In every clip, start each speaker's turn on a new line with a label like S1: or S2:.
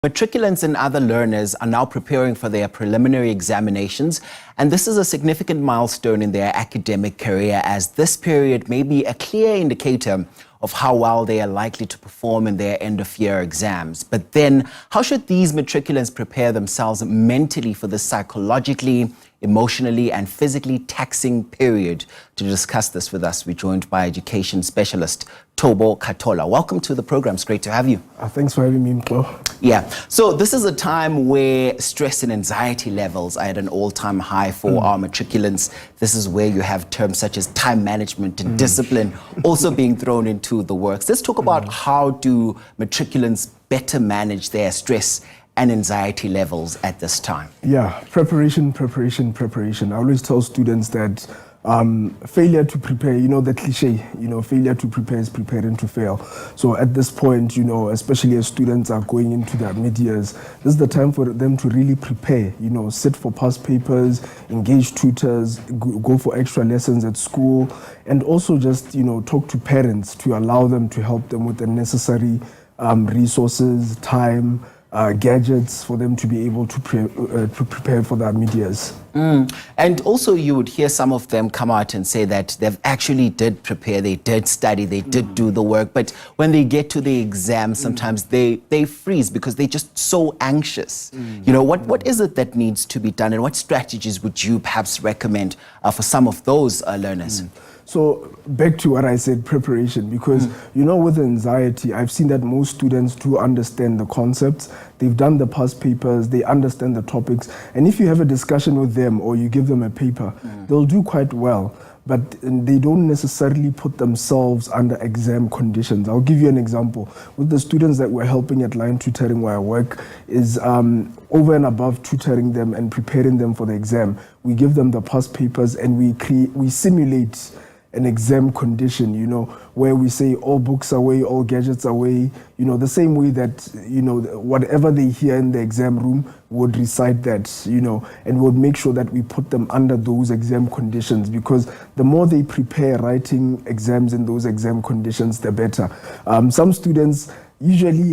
S1: Matriculants and other learners are now preparing for their preliminary examinations, and this is a significant milestone in their academic career, as this period may be a clear indicator of how well they are likely to perform in their end-of-year exams. But then, how should these matriculants prepare themselves mentally for this psychologically, emotionally and physically taxing period? To discuss this with us, we're joined by education specialist Thobo Khathola. Welcome to the program. It's great to have you.
S2: Thanks for having me, Mklo.
S1: Yeah, so this is a time where stress and anxiety levels are at an all-time high for our matriculants. This is where you have terms such as time management and discipline also being thrown into the works. Let's talk about how do matriculants better manage their stress and anxiety levels at this time.
S2: Yeah, preparation. I always tell students that failure to prepare, the cliche, failure to prepare is preparing to fail. So at this point, especially as students are going into their mid-years, this is the time for them to really prepare, sit for past papers, engage tutors, go for extra lessons at school, and also just, talk to parents to allow them to help them with the necessary resources, time, gadgets for them to be able to prepare for their mid-years.
S1: And also you would hear some of them come out and say that they've actually did prepare, they did study, they did do the work, but when they get to the exam, sometimes they freeze because they're just so anxious. What is it that needs to be done, and what strategies would you perhaps recommend for some of those learners?
S2: So back to what I said, preparation, because with anxiety, I've seen that most students do understand the concepts. They've done the past papers, they understand the topics, and if you have a discussion with them or you give them a paper, they'll do quite well, but they don't necessarily put themselves under exam conditions. I'll give you an example. With the students that we're helping at Lion Tutoring, where I work, is over and above tutoring them and preparing them for the exam, we give them the past papers and we simulate an exam condition, where we say all books away, all gadgets away, the same way that, whatever they hear in the exam room would recite that, and would make sure that we put them under those exam conditions, because the more they prepare writing exams in those exam conditions, the better. Some students usually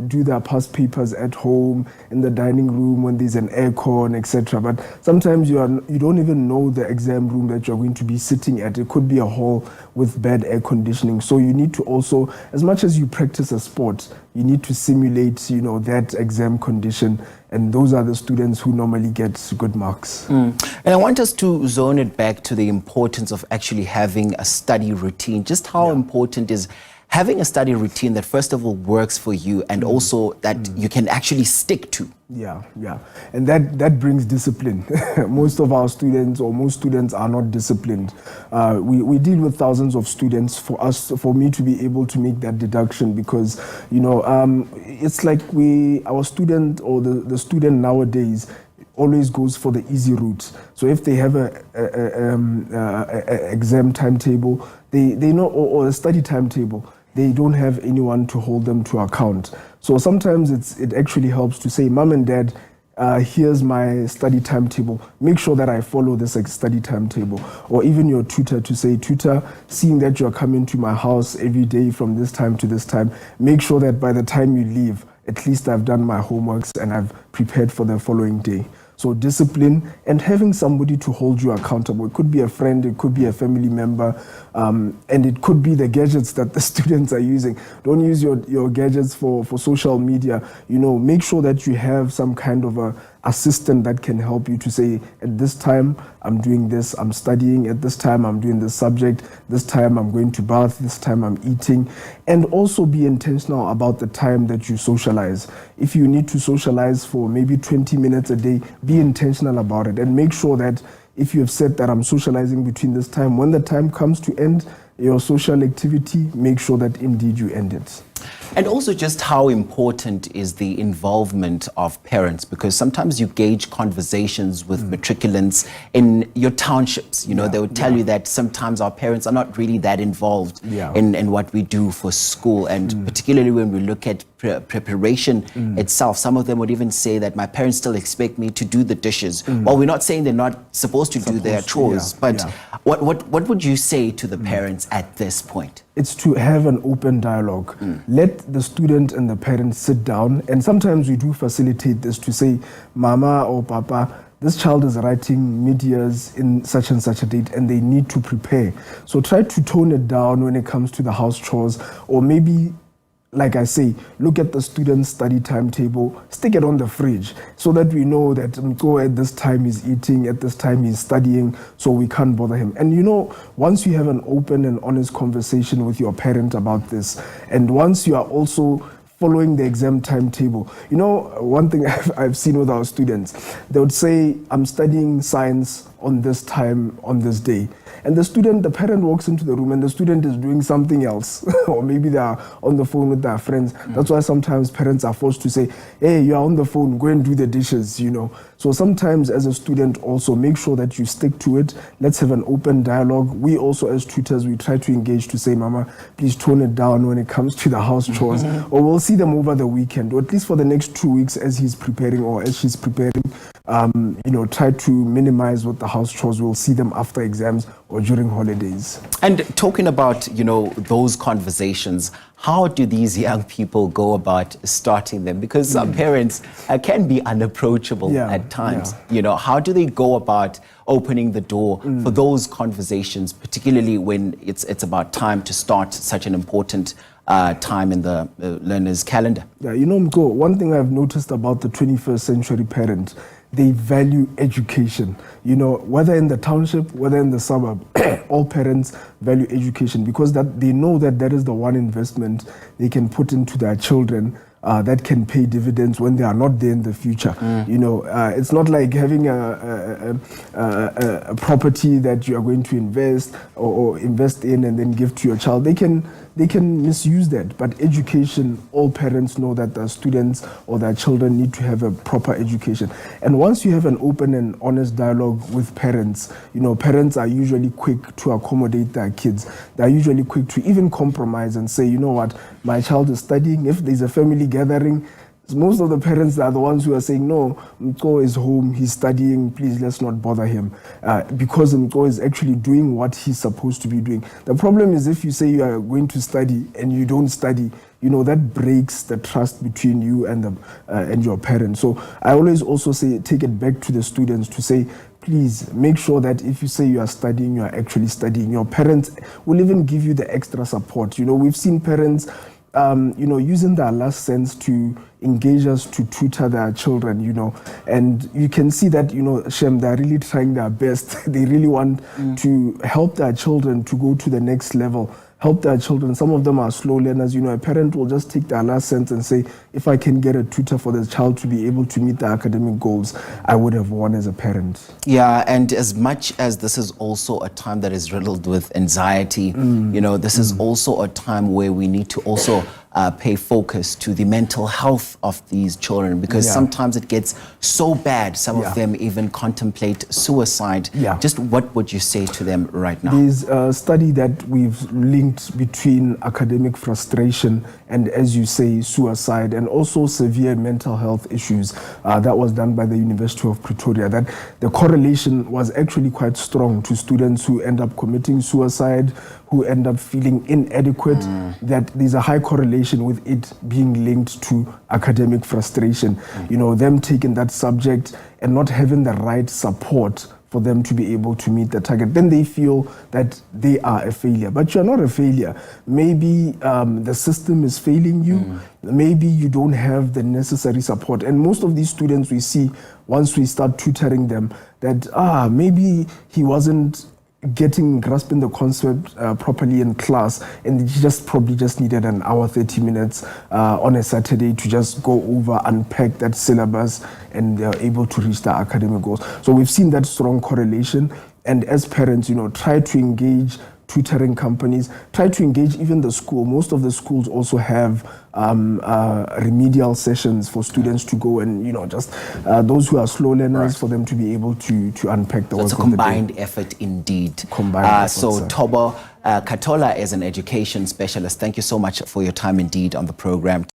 S2: do their past papers at home, in the dining room, when there's an aircon, etc. But sometimes you don't even know the exam room that you're going to be sitting at. It could be a hall with bad air conditioning. So you need to also, as much as you practice a sport, you need to simulate, that exam condition. And those are the students who normally get good marks.
S1: And I want us to zone it back to the importance of actually having a study routine. Just how important is having a study routine that first of all works for you and also that you can actually stick to?
S2: Yeah. And that brings discipline. Most of our students, or most students, are not disciplined. We deal with thousands of students. For me to be able to make that deduction, because, it's like our student, or the student nowadays, always goes for the easy route. So if they have a exam timetable, they know, or a study timetable, they don't have anyone to hold them to account. So sometimes it actually helps to say, Mom and Dad, here's my study timetable. Make sure that I follow this study timetable. Or even your tutor to say, Tutor, seeing that you're coming to my house every day from this time to this time, make sure that by the time you leave, at least I've done my homeworks and I've prepared for the following day. So discipline and having somebody to hold you accountable. It could be a friend, it could be a family member, and it could be the gadgets that the students are using. Don't use your gadgets for social media. Make sure that you have some kind of a assistant that can help you to say, at this time I'm doing this, I'm studying, at this time I'm doing this subject, this time I'm going to bath, this time I'm eating. And also be intentional about the time that you socialize. If you need to socialize for maybe 20 minutes a day, be intentional about it, and make sure that if you have said that I'm socializing between this time, when the time comes to end your social activity, make sure that indeed you end it.
S1: And also just how important is the involvement of parents, because sometimes you gauge conversations with matriculants in your townships. They would tell you that sometimes our parents are not really that involved in what we do for school. And particularly when we look at preparation itself, some of them would even say that my parents still expect me to do the dishes. Well, we're not saying they're not supposed to do their chores, but what would you say to the parents at this point?
S2: it's to have an open dialogue. Let the student and the parent sit down, and sometimes we do facilitate this to say, Mama or Papa, this child is writing mid-years in such and such a date and they need to prepare. So try to tone it down when it comes to the house chores, or maybe, like I say, look at the student's study timetable, stick it on the fridge so that we know that Mko at this time he's eating, at this time he's studying, so we can't bother him. And you know, once you have an open and honest conversation with your parent about this, and once you are also following the exam timetable. You know, one thing I've seen with our students, they would say, I'm studying science on this time, on this day. And the parent walks into the room and the student is doing something else. Or maybe they are on the phone with their friends. That's why sometimes parents are forced to say, hey, you're on the phone, go and do the dishes, you know. So sometimes as a student also, make sure that you stick to it. Let's have an open dialogue. We also as tutors, we try to engage to say, Mama, please tone it down when it comes to the house chores. Or we'll see them over the weekend, or at least for the next 2 weeks as he's preparing or as she's preparing. You know, try to minimize what the house chores. We'll see them after exams or during holidays.
S1: And talking about, you know, those conversations, how do these young people go about starting them? Because some parents can be unapproachable at times. You know, how do they go about opening the door for those conversations, particularly when it's about time to start such an important time in the learner's calendar?
S2: Yeah, you know, Mko, one thing I've noticed about the 21st century parent, they value education. You know, whether in the township, whether in the suburb, all parents value education because that they know that that is the one investment they can put into their children that can pay dividends when they are not there in the future. You know, it's not like having a property that you are going to invest or invest in and then give to your child. They can misuse that, but education, all parents know that their students or their children need to have a proper education. And once you have an open and honest dialogue with parents, you know, parents are usually quick to accommodate their kids. They're usually quick to even compromise and say, you know what, my child is studying. If there's a family gathering, most of the parents are the ones who are saying, no, Mko is home, he's studying, please let's not bother him. Because Mko is actually doing what he's supposed to be doing. The problem is if you say you are going to study and you don't study, you know, that breaks the trust between you and your parents. So I always also say, take it back to the students to say, please make sure that if you say you are studying, you are actually studying. Your parents will even give you the extra support. You know, we've seen parents you know, using their last cents to engage us to tutor their children, you know, and you can see that, you know, Shem, they're really trying their best. They really want to help their children to go to the next level, help their children. Some of them are slow learners. You know, a parent will just take their last cents and say, if I can get a tutor for the child to be able to meet the academic goals, I would have won as a parent.
S1: Yeah, and as much as this is also a time that is riddled with anxiety, you know, this is also a time where we need to also pay focus to the mental health of these children, because sometimes it gets so bad, some of them even contemplate suicide. Just what would you say to them right now?
S2: There's a study that we've linked between academic frustration and, as you say, suicide, and also severe mental health issues. That was done by the University of Pretoria, that the correlation was actually quite strong to students who end up committing suicide, who end up feeling inadequate, that there's a high correlation with it being linked to academic frustration. You know, them taking that subject and not having the right support for them to be able to meet the target. Then they feel that they are a failure. But you're not a failure. Maybe the system is failing you. Maybe you don't have the necessary support. And most of these students we see, once we start tutoring them, that maybe he wasn't grasping the concept properly in class, and he probably needed an hour, 30 minutes on a Saturday to just go over, unpack that syllabus, and they're able to reach their academic goals. So we've seen that strong correlation, and as parents, you know, try to engage tutoring companies, try to engage even the school. Most of the schools also have remedial sessions for students to go and, you know, just those who are slow learners, for them to be able to unpack the work of the day.
S1: It's a combined effort indeed. So Thobo Khathola is an education specialist. Thank you so much for your time indeed on the program.